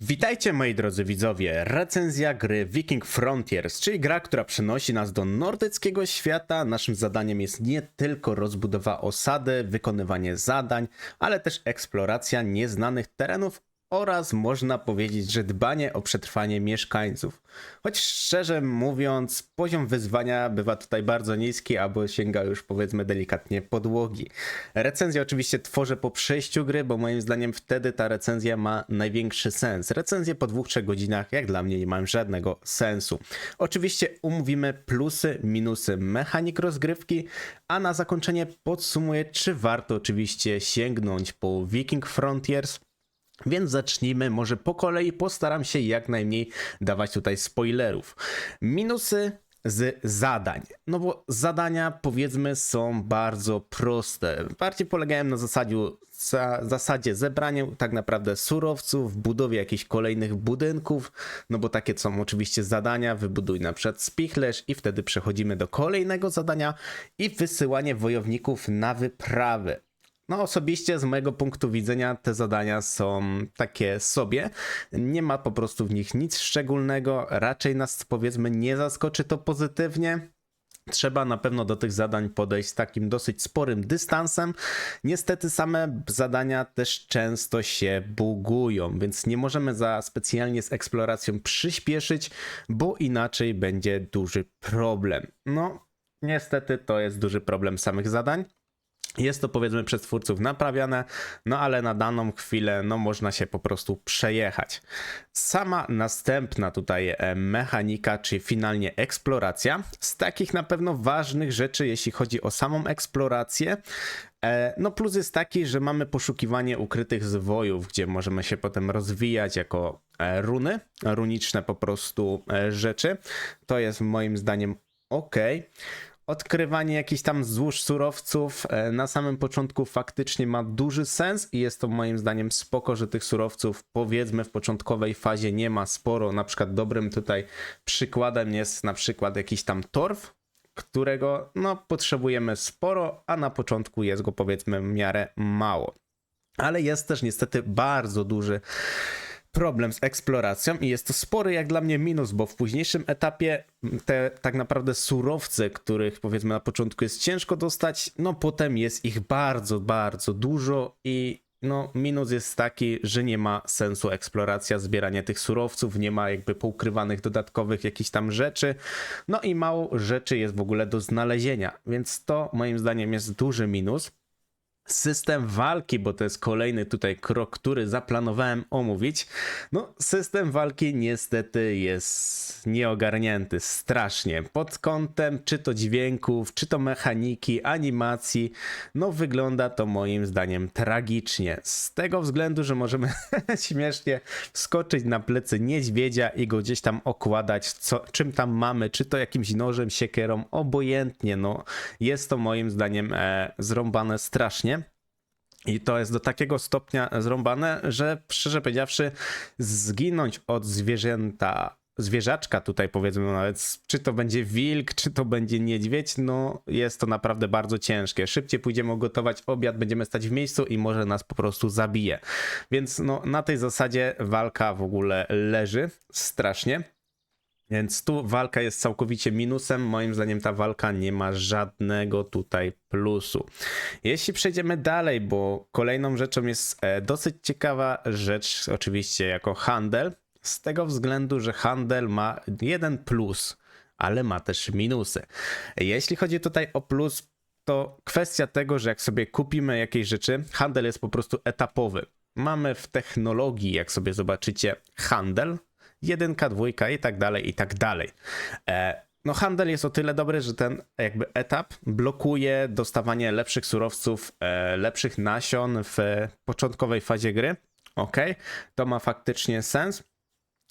Witajcie moi drodzy widzowie, recenzja gry Viking Frontiers, czyli gra, która przenosi nas do nordyckiego świata. Naszym zadaniem jest nie tylko rozbudowa osady, wykonywanie zadań, ale też eksploracja nieznanych terenów oraz można powiedzieć, że dbanie o przetrwanie mieszkańców. Choć szczerze mówiąc, poziom wyzwania bywa tutaj bardzo niski, albo sięga już powiedzmy delikatnie podłogi. Recenzję oczywiście tworzę po przejściu gry, bo moim zdaniem wtedy ta recenzja ma największy sens. Recenzje po 2-3 godzinach jak dla mnie nie mają żadnego sensu. Oczywiście umówimy plusy, minusy mechanik rozgrywki, a na zakończenie podsumuję, czy warto oczywiście sięgnąć po Viking Frontiers. Więc zacznijmy, może po kolei, postaram się jak najmniej dawać tutaj spoilerów. Minusy z zadań. No bo zadania powiedzmy są bardzo proste. Bardziej polegają na zasadzie zebrania tak naprawdę surowców, budowie jakichś kolejnych budynków, no bo takie są oczywiście zadania, wybuduj na przykład spichlerz i wtedy przechodzimy do kolejnego zadania i wysyłanie wojowników na wyprawy. No osobiście z mojego punktu widzenia te zadania są takie sobie, nie ma po prostu w nich nic szczególnego, raczej nas powiedzmy nie zaskoczy to pozytywnie. Trzeba na pewno do tych zadań podejść z takim dosyć sporym dystansem. Niestety same zadania też często się bugują, więc nie możemy za specjalnie z eksploracją przyspieszyć, bo inaczej będzie duży problem. No niestety to jest duży problem samych zadań. Jest to powiedzmy przez twórców naprawiane, no ale na daną chwilę no można się po prostu przejechać. Sama następna tutaj mechanika, czy finalnie eksploracja. Z takich na pewno ważnych rzeczy, jeśli chodzi o samą eksplorację, no plus jest taki, że mamy poszukiwanie ukrytych zwojów, gdzie możemy się potem rozwijać jako runy, runiczne po prostu rzeczy. To jest moim zdaniem ok. Odkrywanie jakichś tam złóż surowców na samym początku faktycznie ma duży sens i jest to moim zdaniem spoko, że tych surowców powiedzmy w początkowej fazie nie ma sporo. Na przykład dobrym tutaj przykładem jest na przykład jakiś tam torf, którego no potrzebujemy sporo, a na początku jest go powiedzmy w miarę mało. Ale jest też niestety bardzo duży problem z eksploracją i jest to spory jak dla mnie minus, bo w późniejszym etapie te tak naprawdę surowce, których powiedzmy na początku jest ciężko dostać, no potem jest ich bardzo, bardzo dużo i no minus jest taki, że nie ma sensu eksploracja, zbieranie tych surowców, nie ma jakby poukrywanych dodatkowych jakichś tam rzeczy, no i mało rzeczy jest w ogóle do znalezienia, więc to moim zdaniem jest duży minus. System walki, bo to jest kolejny tutaj krok, który zaplanowałem omówić. No, system walki niestety jest nieogarnięty strasznie. Pod kątem czy to dźwięków, czy to mechaniki, animacji, no wygląda to moim zdaniem tragicznie. Z tego względu, że możemy śmiesznie wskoczyć na plecy niedźwiedzia i go gdzieś tam okładać, czym tam mamy, czy to jakimś nożem, siekierą, obojętnie, no jest to moim zdaniem zrąbane strasznie. I to jest do takiego stopnia zrąbane, że szczerze powiedziawszy zginąć od zwierzaczka tutaj powiedzmy nawet, czy to będzie wilk, czy to będzie niedźwiedź, no jest to naprawdę bardzo ciężkie. Szybciej pójdziemy gotować obiad, będziemy stać w miejscu i może nas po prostu zabije. Więc no na tej zasadzie walka w ogóle leży strasznie. Więc tu walka jest całkowicie minusem. Moim zdaniem ta walka nie ma żadnego tutaj plusu. Jeśli przejdziemy dalej, bo kolejną rzeczą jest dosyć ciekawa rzecz, oczywiście jako handel. Z tego względu, że handel ma jeden plus, ale ma też minusy. Jeśli chodzi tutaj o plus, to kwestia tego, że jak sobie kupimy jakieś rzeczy, handel jest po prostu etapowy. Mamy w technologii, jak sobie zobaczycie, handel, 1, 2 i tak dalej, i tak dalej. No handel jest o tyle dobry, że ten jakby etap blokuje dostawanie lepszych surowców, lepszych nasion w początkowej fazie gry. Ok, to ma faktycznie sens.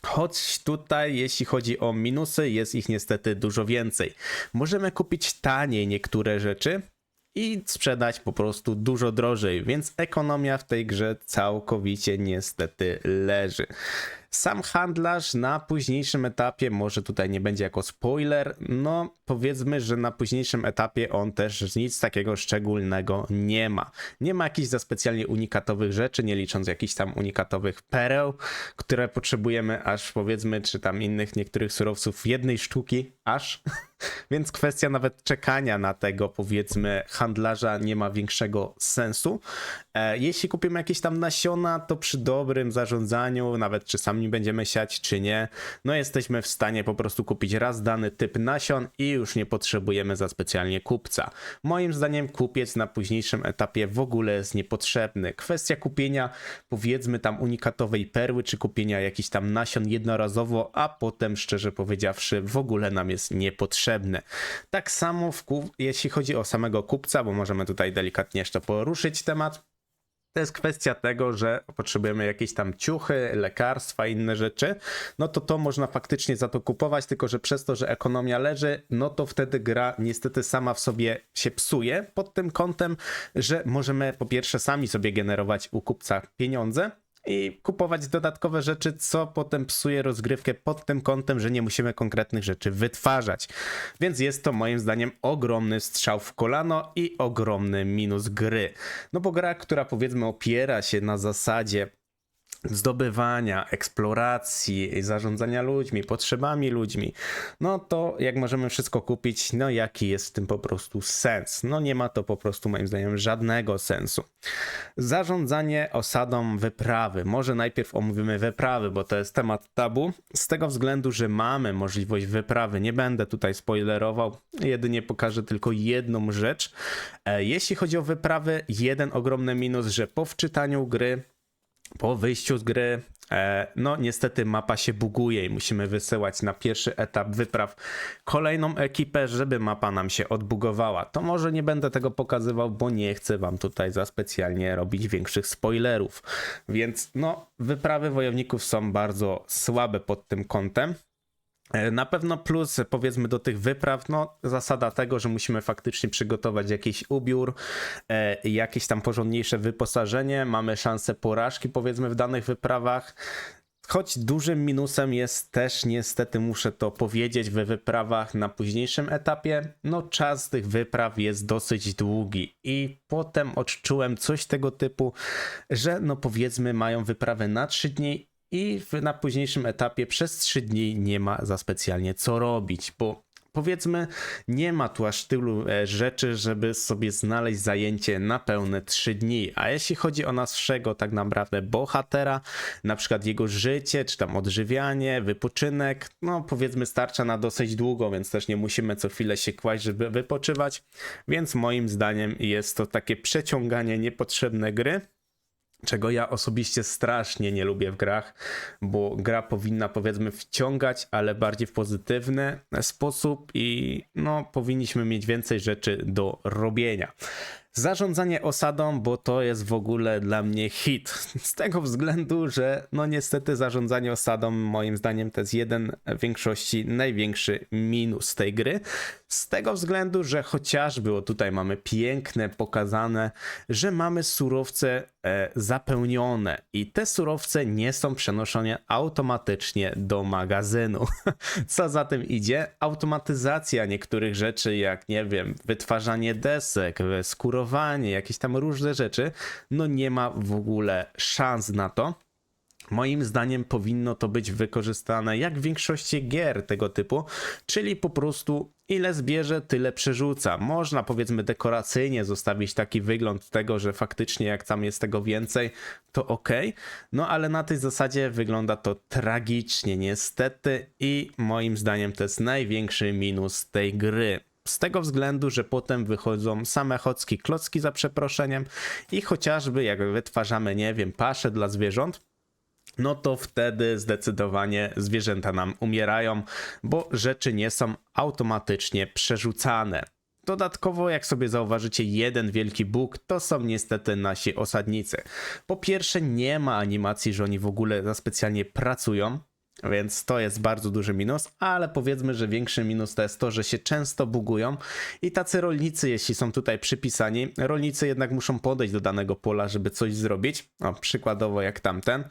Choć tutaj, jeśli chodzi o minusy, jest ich niestety dużo więcej. Możemy kupić taniej niektóre rzeczy i sprzedać po prostu dużo drożej, więc ekonomia w tej grze całkowicie niestety leży. Sam handlarz na późniejszym etapie, może tutaj nie będzie jako spoiler, no powiedzmy, że na późniejszym etapie on też nic takiego szczególnego nie ma. Nie ma jakichś za specjalnie unikatowych rzeczy, nie licząc jakichś tam unikatowych pereł, które potrzebujemy aż powiedzmy, czy tam innych niektórych surowców jednej sztuki aż. Więc kwestia nawet czekania na tego, powiedzmy, handlarza nie ma większego sensu. Jeśli kupimy jakieś tam nasiona, to przy dobrym zarządzaniu, nawet czy sami będziemy siać, czy nie, no jesteśmy w stanie po prostu kupić raz dany typ nasion i już nie potrzebujemy za specjalnie kupca. Moim zdaniem kupiec na późniejszym etapie w ogóle jest niepotrzebny. Kwestia kupienia, powiedzmy, tam unikatowej perły, czy kupienia jakichś tam nasion jednorazowo, a potem, szczerze powiedziawszy, w ogóle nam jest niepotrzebny. Tak samo jeśli chodzi o samego kupca, bo możemy tutaj delikatnie jeszcze poruszyć temat, to jest kwestia tego, że potrzebujemy jakieś tam ciuchy, lekarstwa, inne rzeczy, no to można faktycznie za to kupować, tylko że przez to, że ekonomia leży, no to wtedy gra niestety sama w sobie się psuje pod tym kątem, że możemy po pierwsze sami sobie generować u kupca pieniądze, i kupować dodatkowe rzeczy, co potem psuje rozgrywkę pod tym kątem, że nie musimy konkretnych rzeczy wytwarzać. Więc jest to moim zdaniem ogromny strzał w kolano i ogromny minus gry. No bo gra, która powiedzmy opiera się na zasadzie zdobywania, eksploracji, zarządzania ludźmi, potrzebami ludźmi, no to jak możemy wszystko kupić, no jaki jest w tym po prostu sens? No nie ma to po prostu moim zdaniem żadnego sensu. Zarządzanie osadą wyprawy. Może najpierw omówimy wyprawy, bo to jest temat tabu, z tego względu, że mamy możliwość wyprawy. Nie będę tutaj spoilerował, jedynie pokażę tylko jedną rzecz. Jeśli chodzi o wyprawy, jeden ogromny minus, że po wczytaniu gry, po wyjściu z gry, no niestety mapa się buguje i musimy wysyłać na pierwszy etap wypraw kolejną ekipę, żeby mapa nam się odbugowała. To może nie będę tego pokazywał, bo nie chcę wam tutaj za specjalnie robić większych spoilerów. Więc no, wyprawy wojowników są bardzo słabe pod tym kątem. Na pewno plus powiedzmy do tych wypraw, no zasada tego, że musimy faktycznie przygotować jakiś ubiór, jakieś tam porządniejsze wyposażenie, mamy szansę porażki powiedzmy w danych wyprawach. Choć dużym minusem jest też niestety, muszę to powiedzieć, we wyprawach na późniejszym etapie, no czas tych wypraw jest dosyć długi i potem odczułem coś tego typu, że no powiedzmy mają wyprawę na 3 dni, i na późniejszym etapie przez 3 dni nie ma za specjalnie co robić, bo powiedzmy nie ma tu aż tylu rzeczy, żeby sobie znaleźć zajęcie na pełne 3 dni. A jeśli chodzi o naszego tak naprawdę bohatera, na przykład jego życie, czy tam odżywianie, wypoczynek, no powiedzmy starcza na dosyć długo, więc też nie musimy co chwilę się kłaść, żeby wypoczywać. Więc moim zdaniem jest to takie przeciąganie niepotrzebne gry, czego ja osobiście strasznie nie lubię w grach, bo gra powinna powiedzmy wciągać, ale bardziej w pozytywny sposób i no powinniśmy mieć więcej rzeczy do robienia. Zarządzanie osadą, bo to jest w ogóle dla mnie hit. Z tego względu, że no niestety zarządzanie osadą moim zdaniem to jest jeden w większości największy minus tej gry. Z tego względu, że chociażby, o tutaj mamy piękne pokazane, że mamy surowce zapełnione i te surowce nie są przenoszone automatycznie do magazynu. Co za tym idzie? Automatyzacja niektórych rzeczy, jak nie wiem, wytwarzanie desek, skurowanie, jakieś tam różne rzeczy, no nie ma w ogóle szans na to. Moim zdaniem powinno to być wykorzystane jak w większości gier tego typu, czyli po prostu ile zbierze, tyle przerzuca. Można powiedzmy dekoracyjnie zostawić taki wygląd tego, że faktycznie jak tam jest tego więcej, to ok. No ale na tej zasadzie wygląda to tragicznie niestety i moim zdaniem to jest największy minus tej gry. Z tego względu, że potem wychodzą same chocki klocki za przeproszeniem i chociażby jak wytwarzamy, nie wiem, pasze dla zwierząt, no to wtedy zdecydowanie zwierzęta nam umierają, bo rzeczy nie są automatycznie przerzucane. Dodatkowo, jak sobie zauważycie, jeden wielki bóg to są niestety nasi osadnicy. Po pierwsze, nie ma animacji, że oni w ogóle za specjalnie pracują. Więc to jest bardzo duży minus, ale powiedzmy, że większy minus to jest to, że się często bugują i tacy rolnicy, jeśli są tutaj przypisani, rolnicy jednak muszą podejść do danego pola, żeby coś zrobić. O, przykładowo jak tamten.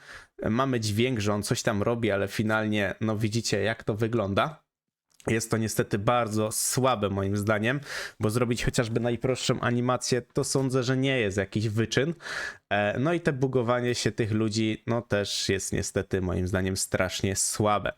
Mamy dźwięk, że on coś tam robi, ale finalnie, no widzicie jak to wygląda. Jest to niestety bardzo słabe moim zdaniem, bo zrobić chociażby najprostszą animację to sądzę, że nie jest jakiś wyczyn. No i te bugowanie się tych ludzi no też jest niestety moim zdaniem strasznie słabe.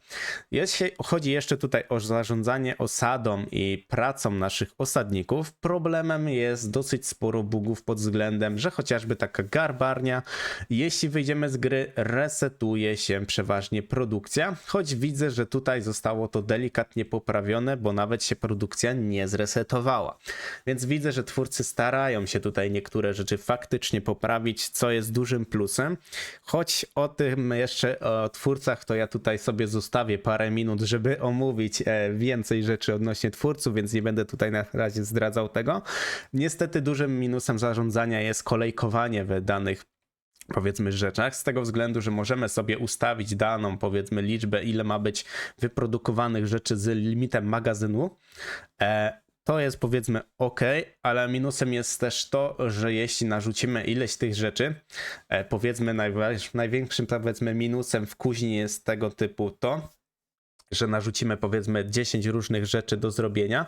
Jeśli chodzi jeszcze tutaj o zarządzanie osadą i pracą naszych osadników, problemem jest dosyć sporo bugów pod względem, że chociażby taka garbarnia, jeśli wyjdziemy z gry, resetuje się przeważnie produkcja, choć widzę, że tutaj zostało to delikatnie poprawione, bo nawet się produkcja nie zresetowała. Więc widzę, że twórcy starają się tutaj niektóre rzeczy faktycznie poprawić, co jest dużym plusem, choć o tym jeszcze o twórcach to ja tutaj sobie zostawię parę minut, żeby omówić więcej rzeczy odnośnie twórców, więc nie będę tutaj na razie zdradzał tego. Niestety dużym minusem zarządzania jest kolejkowanie w danych powiedzmy rzeczach, z tego względu, że możemy sobie ustawić daną powiedzmy liczbę, ile ma być wyprodukowanych rzeczy z limitem magazynu. To jest powiedzmy ok, ale minusem jest też to, że jeśli narzucimy ileś tych rzeczy, powiedzmy największym powiedzmy minusem w kuźni jest tego typu to, że narzucimy powiedzmy 10 różnych rzeczy do zrobienia,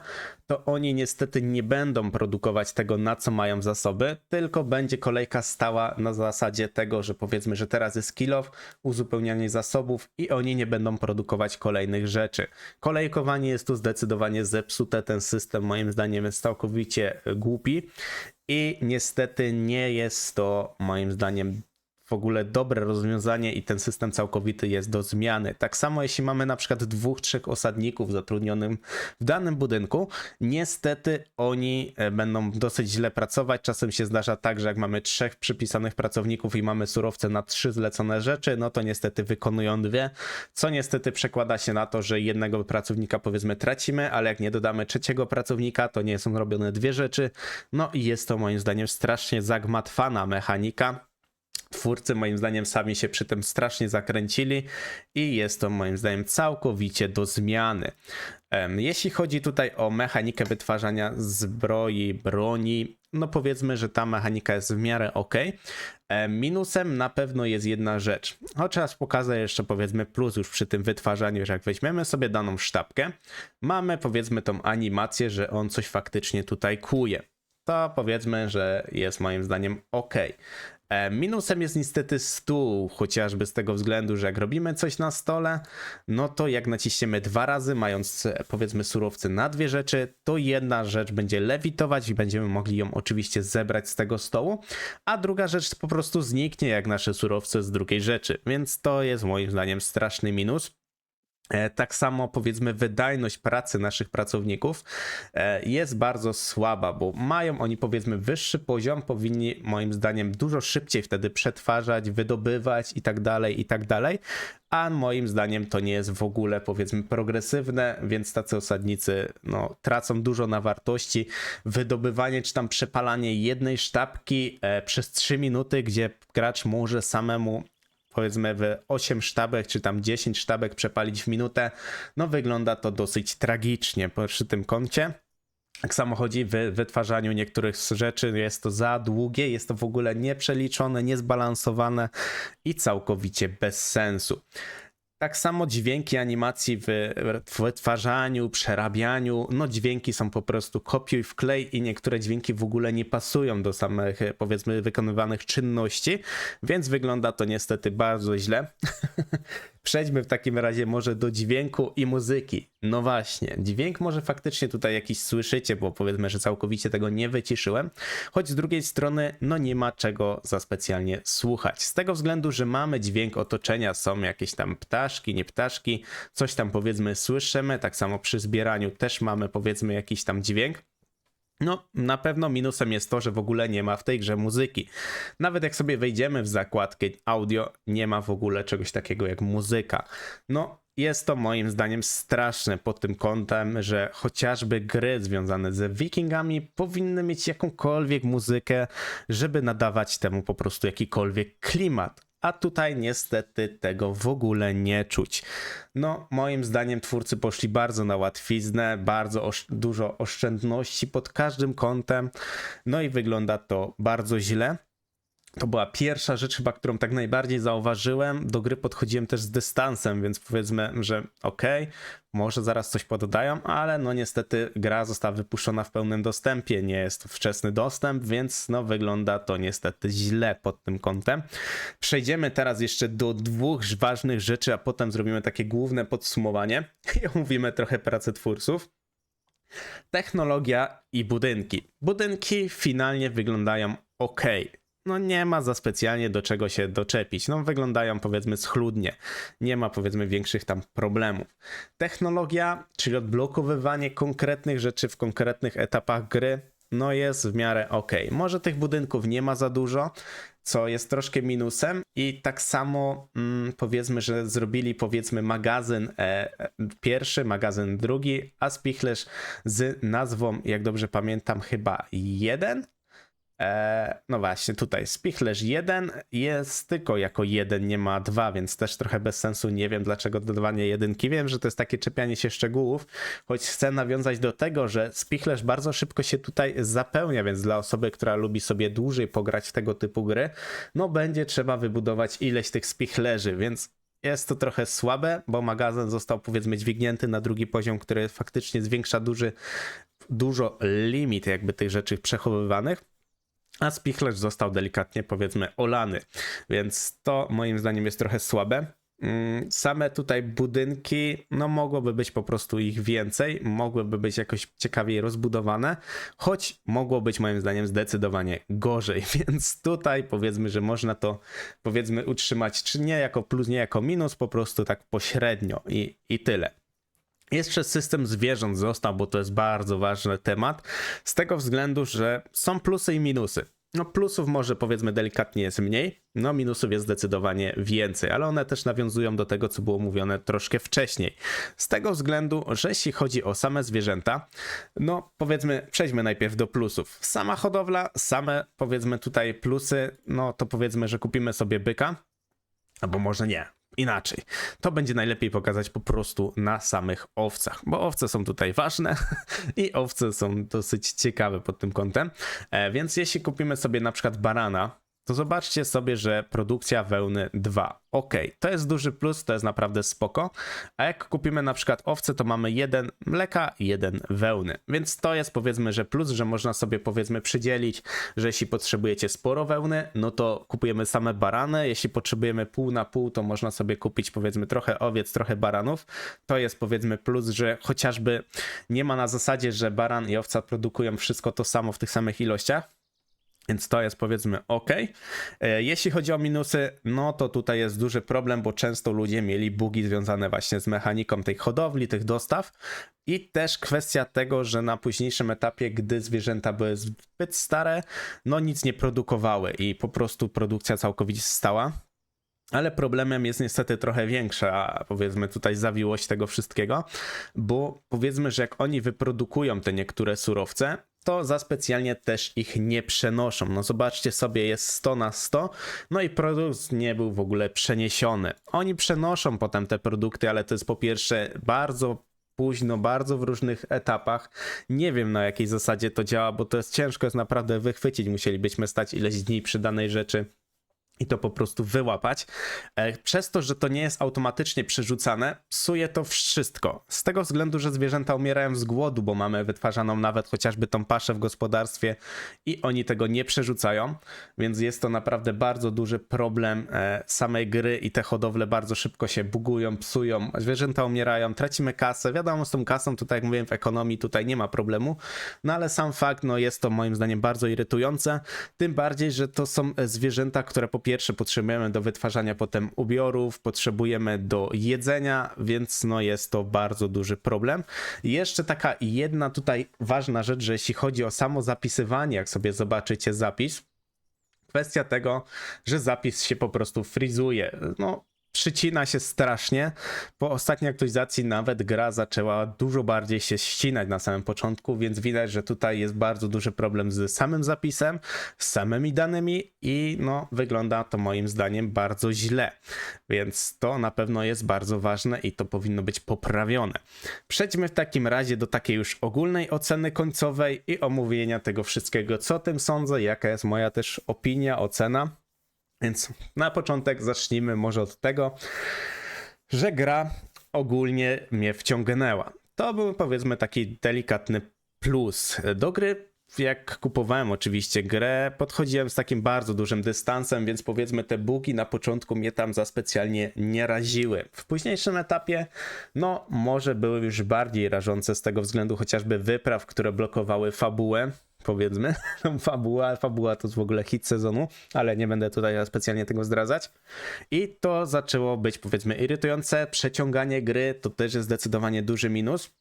to oni niestety nie będą produkować tego, na co mają zasoby, tylko będzie kolejka stała na zasadzie tego, że powiedzmy, że teraz jest kill off, uzupełnianie zasobów i oni nie będą produkować kolejnych rzeczy. Kolejkowanie jest tu zdecydowanie zepsute, ten system moim zdaniem jest całkowicie głupi i niestety nie jest to moim zdaniem w ogóle dobre rozwiązanie i ten system całkowity jest do zmiany. Tak samo jeśli mamy na przykład 2-3 osadników zatrudnionych w danym budynku, niestety oni będą dosyć źle pracować. Czasem się zdarza tak, że jak mamy 3 przypisanych pracowników i mamy surowce na 3 zlecone rzeczy, no to niestety wykonują 2, co niestety przekłada się na to, że jednego pracownika powiedzmy tracimy, ale jak nie dodamy 3 pracownika, to nie są robione 2 rzeczy. No i jest to moim zdaniem strasznie zagmatwana mechanika. Twórcy moim zdaniem sami się przy tym strasznie zakręcili i jest to moim zdaniem całkowicie do zmiany. Jeśli chodzi tutaj o mechanikę wytwarzania zbroi, broni, no powiedzmy, że ta mechanika jest w miarę ok. Minusem na pewno jest jedna rzecz. Chociaż pokażę jeszcze powiedzmy plus już przy tym wytwarzaniu, że jak weźmiemy sobie daną sztabkę, mamy powiedzmy tą animację, że on coś faktycznie tutaj kłuje. To powiedzmy, że jest moim zdaniem ok. Minusem jest niestety stół, chociażby z tego względu, że jak robimy coś na stole, no to jak naciśniemy 2 razy, mając powiedzmy surowce na 2 rzeczy, to jedna rzecz będzie lewitować i będziemy mogli ją oczywiście zebrać z tego stołu, a druga rzecz po prostu zniknie jak nasze surowce z drugiej rzeczy, więc to jest moim zdaniem straszny minus. Tak samo powiedzmy wydajność pracy naszych pracowników jest bardzo słaba, bo mają oni powiedzmy wyższy poziom, powinni moim zdaniem dużo szybciej wtedy przetwarzać, wydobywać i tak dalej, a moim zdaniem to nie jest w ogóle powiedzmy progresywne, więc tacy osadnicy no, tracą dużo na wartości. Wydobywanie czy tam przepalanie jednej sztabki przez 3 minuty, gdzie gracz może samemu powiedzmy w 8 sztabek, czy tam 10 sztabek przepalić w minutę, no wygląda to dosyć tragicznie przy tym kącie. Tak samo chodzi w wytwarzaniu niektórych rzeczy, jest to za długie, jest to w ogóle nieprzeliczone, niezbalansowane i całkowicie bez sensu. Tak samo dźwięki animacji w wytwarzaniu, przerabianiu, no dźwięki są po prostu kopiuj wklej i niektóre dźwięki w ogóle nie pasują do samych powiedzmy wykonywanych czynności, więc wygląda to niestety bardzo źle. Przejdźmy w takim razie może do dźwięku i muzyki. No właśnie, dźwięk może faktycznie tutaj jakiś słyszycie, bo powiedzmy, że całkowicie tego nie wyciszyłem, choć z drugiej strony no nie ma czego za specjalnie słuchać. Z tego względu, że mamy dźwięk otoczenia, są jakieś tam ptaszki, nie ptaszki, coś tam powiedzmy słyszymy, tak samo przy zbieraniu też mamy powiedzmy jakiś tam dźwięk. No, na pewno minusem jest to, że w ogóle nie ma w tej grze muzyki. Nawet jak sobie wejdziemy w zakładkę audio, nie ma w ogóle czegoś takiego jak muzyka. No, jest to moim zdaniem straszne pod tym kątem, że chociażby gry związane z wikingami powinny mieć jakąkolwiek muzykę, żeby nadawać temu po prostu jakikolwiek klimat. a tutaj niestety tego w ogóle nie czuć. No, moim zdaniem twórcy poszli bardzo na łatwiznę, bardzo dużo oszczędności pod każdym kątem, no i wygląda to bardzo źle. To była pierwsza rzecz chyba, którą tak najbardziej zauważyłem. Do gry podchodziłem też z dystansem, więc powiedzmy, że okej, może zaraz coś pododają, ale no niestety gra została wypuszczona w pełnym dostępie, nie jest to wczesny dostęp, więc no wygląda to niestety źle pod tym kątem. Przejdziemy teraz jeszcze do dwóch ważnych rzeczy, a potem zrobimy takie główne podsumowanie i omówimy trochę pracę twórców. Technologia i budynki. Budynki finalnie wyglądają ok. No nie ma za specjalnie do czego się doczepić. No wyglądają powiedzmy schludnie. Nie ma powiedzmy większych tam problemów. Technologia, czyli odblokowywanie konkretnych rzeczy w konkretnych etapach gry, no jest w miarę ok. Może tych budynków nie ma za dużo, co jest troszkę minusem i tak samo powiedzmy, że zrobili powiedzmy magazyn pierwszy, magazyn drugi, a spichlerz z nazwą, jak dobrze pamiętam, chyba 1. No właśnie, tutaj spichlerz 1 jest tylko jako 1, nie ma 2, więc też trochę bez sensu. Nie wiem dlaczego dodawanie jedynki. Wiem, że to jest takie czepianie się szczegółów, choć chcę nawiązać do tego, że spichlerz bardzo szybko się tutaj zapełnia, więc dla osoby, która lubi sobie dłużej pograć w tego typu gry, no będzie trzeba wybudować ileś tych spichlerzy, więc jest to trochę słabe, bo magazyn został powiedzmy dźwignięty na drugi poziom, który faktycznie zwiększa dużo limit jakby tych rzeczy przechowywanych. A spichlerz został delikatnie powiedzmy olany, więc to moim zdaniem jest trochę słabe. Same tutaj budynki, no mogłoby być po prostu ich więcej, mogłyby być jakoś ciekawiej rozbudowane, choć mogło być moim zdaniem zdecydowanie gorzej, więc tutaj powiedzmy, że można to powiedzmy utrzymać czy nie jako plus, nie jako minus, po prostu tak pośrednio i tyle. Jeszcze system zwierząt został, bo to jest bardzo ważny temat, z tego względu, że są plusy i minusy. No plusów może powiedzmy delikatnie jest mniej, no minusów jest zdecydowanie więcej, ale one też nawiązują do tego, co było mówione troszkę wcześniej. Z tego względu, że jeśli chodzi o same zwierzęta, no powiedzmy, przejdźmy najpierw do plusów. Sama hodowla, same powiedzmy tutaj plusy, no to powiedzmy, że kupimy sobie byka, albo może nie. Inaczej. To będzie najlepiej pokazać po prostu na samych owcach, bo owce są tutaj ważne i owce są dosyć ciekawe pod tym kątem. Więc jeśli kupimy sobie na przykład barana, to zobaczcie sobie, że produkcja wełny 2. Ok, to jest duży plus, to jest naprawdę spoko. A jak kupimy na przykład owce, to mamy 1 mleka, 1 wełny. Więc to jest powiedzmy, że plus, że można sobie powiedzmy przydzielić, że jeśli potrzebujecie sporo wełny, no to kupujemy same barany. Jeśli potrzebujemy pół na pół, to można sobie kupić powiedzmy trochę owiec, trochę baranów. To jest powiedzmy plus, że chociażby nie ma na zasadzie, że baran i owca produkują wszystko to samo w tych samych ilościach. Więc to jest powiedzmy ok. Jeśli chodzi o minusy, no to tutaj jest duży problem, bo często ludzie mieli bugi związane właśnie z mechaniką tej hodowli, tych dostaw i też kwestia tego, że na późniejszym etapie, gdy zwierzęta były zbyt stare, no nic nie produkowały i po prostu produkcja całkowicie stała. Ale problemem jest niestety trochę większa, powiedzmy tutaj zawiłość tego wszystkiego, bo powiedzmy, że jak oni wyprodukują te niektóre surowce, to za specjalnie też ich nie przenoszą. No zobaczcie sobie, jest 100 na 100, no i produkt nie był w ogóle przeniesiony. Oni przenoszą potem te produkty, ale to jest po pierwsze bardzo późno, bardzo w różnych etapach. Nie wiem na jakiej zasadzie to działa, bo to jest ciężko jest naprawdę wychwycić. Musielibyśmy stać ileś dni przy danej rzeczy i to po prostu wyłapać. Przez to, że to nie jest automatycznie przerzucane, psuje to wszystko. Z tego względu, że zwierzęta umierają z głodu, bo mamy wytwarzaną nawet chociażby tą paszę w gospodarstwie i oni tego nie przerzucają, więc jest to naprawdę bardzo duży problem samej gry i te hodowle bardzo szybko się bugują, psują, zwierzęta umierają, tracimy kasę. Wiadomo, z tą kasą tutaj, jak mówiłem, w ekonomii tutaj nie ma problemu, no ale sam fakt, no jest to moim zdaniem bardzo irytujące, tym bardziej, że to są zwierzęta, które po pierwsze potrzebujemy do wytwarzania potem ubiorów, potrzebujemy do jedzenia, więc no jest to bardzo duży problem. I jeszcze taka jedna tutaj ważna rzecz, że jeśli chodzi o samo zapisywanie, jak sobie zobaczycie zapis, kwestia tego, że zapis się po prostu frizuje. No przycina się strasznie. Po ostatniej aktualizacji nawet gra zaczęła dużo bardziej się ścinać na samym początku, więc widać, że tutaj jest bardzo duży problem z samym zapisem, z samymi danymi i no wygląda to moim zdaniem bardzo źle. Więc to na pewno jest bardzo ważne i to powinno być poprawione. Przejdźmy w takim razie do takiej już ogólnej oceny końcowej i omówienia tego wszystkiego, co o tym sądzę, jaka jest moja też opinia, ocena. Więc na początek zacznijmy może od tego, że gra ogólnie mnie wciągnęła. To był powiedzmy taki delikatny plus do gry. Jak kupowałem oczywiście grę, podchodziłem z takim bardzo dużym dystansem, więc powiedzmy te bugi na początku mnie tam za specjalnie nie raziły. W późniejszym etapie, no może były już bardziej rażące z tego względu chociażby wypraw, które blokowały fabułę. Powiedzmy, fabuła to jest w ogóle hit sezonu, ale nie będę tutaj specjalnie tego zdradzać. I to zaczęło być powiedzmy irytujące, przeciąganie gry to też jest zdecydowanie duży minus.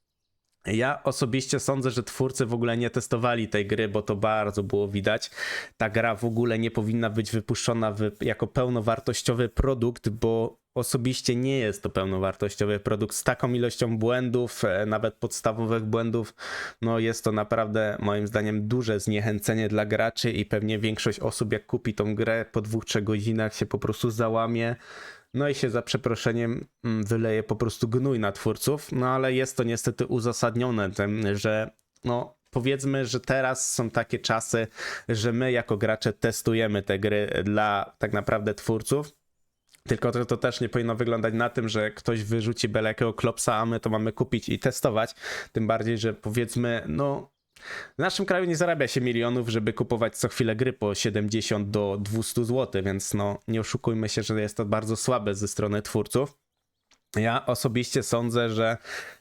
Ja osobiście sądzę, że twórcy w ogóle nie testowali tej gry, bo to bardzo było widać. Ta gra w ogóle nie powinna być wypuszczona jako pełnowartościowy produkt, bo osobiście nie jest to pełnowartościowy produkt z taką ilością błędów, nawet podstawowych błędów. No jest to naprawdę moim zdaniem duże zniechęcenie dla graczy i pewnie większość osób jak kupi tą grę po 2-3 godzinach się po prostu załamie. No i się za przeproszeniem wyleje po prostu gnój na twórców, no ale jest to niestety uzasadnione tym, że no powiedzmy, że teraz są takie czasy, że my jako gracze testujemy te gry dla tak naprawdę twórców. Tylko to też nie powinno wyglądać na tym, że ktoś wyrzuci byle jakiego klopsa, a my to mamy kupić i testować. Tym bardziej, że powiedzmy, no w naszym kraju nie zarabia się milionów, żeby kupować co chwilę gry po 70 do 200 zł, więc no nie oszukujmy się, że jest to bardzo słabe ze strony twórców. Ja osobiście sądzę, że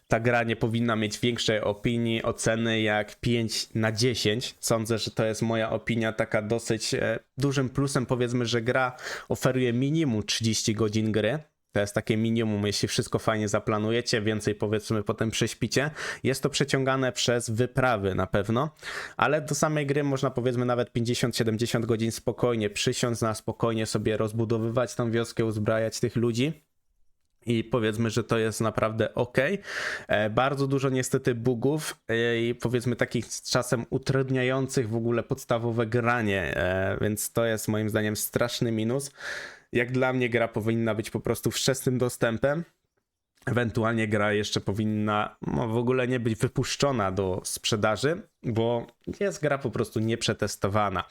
ta gra nie powinna mieć większej opinii, oceny jak 5 na 10. Sądzę, że to jest moja opinia taka dosyć dużym plusem. Powiedzmy, że gra oferuje minimum 30 godzin gry. To jest takie minimum, jeśli wszystko fajnie zaplanujecie, więcej powiedzmy potem prześpicie. Jest to przeciągane przez wyprawy na pewno, ale do samej gry można powiedzmy nawet 50-70 godzin spokojnie przysiąc na spokojnie sobie rozbudowywać tą wioskę, uzbrajać tych ludzi. I powiedzmy, że to jest naprawdę ok. Bardzo dużo niestety bugów i powiedzmy takich czasem utrudniających w ogóle podstawowe granie, więc to jest moim zdaniem straszny minus. Jak dla mnie gra powinna być po prostu wczesnym dostępem. Ewentualnie gra jeszcze powinna w ogóle nie być wypuszczona do sprzedaży, bo jest gra po prostu nieprzetestowana.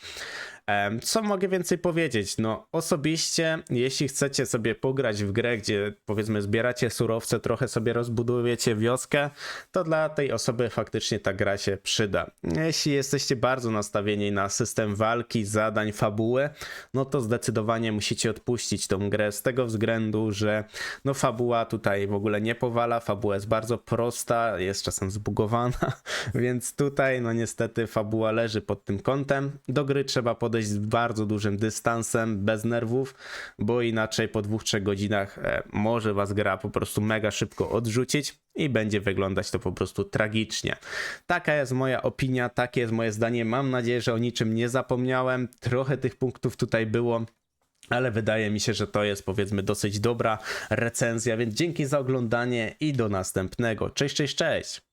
Co mogę więcej powiedzieć? No osobiście, jeśli chcecie sobie pograć w grę, gdzie powiedzmy zbieracie surowce, trochę sobie rozbudujecie wioskę, to dla tej osoby faktycznie ta gra się przyda. Jeśli jesteście bardzo nastawieni na system walki, zadań, fabuły, no to zdecydowanie musicie odpuścić tą grę z tego względu, że no fabuła tutaj w ogóle nie powala, fabuła jest bardzo prosta, jest czasem zbugowana, więc tutaj no niestety fabuła leży pod tym kątem. Do gry trzeba podejść z bardzo dużym dystansem, bez nerwów, bo inaczej po 2-3 godzinach może was gra po prostu mega szybko odrzucić i będzie wyglądać to po prostu tragicznie. Taka jest moja opinia, takie jest moje zdanie. Mam nadzieję, że o niczym nie zapomniałem. Trochę tych punktów tutaj było, ale wydaje mi się, że to jest powiedzmy dosyć dobra recenzja, więc dzięki za oglądanie i do następnego. Cześć, cześć, cześć!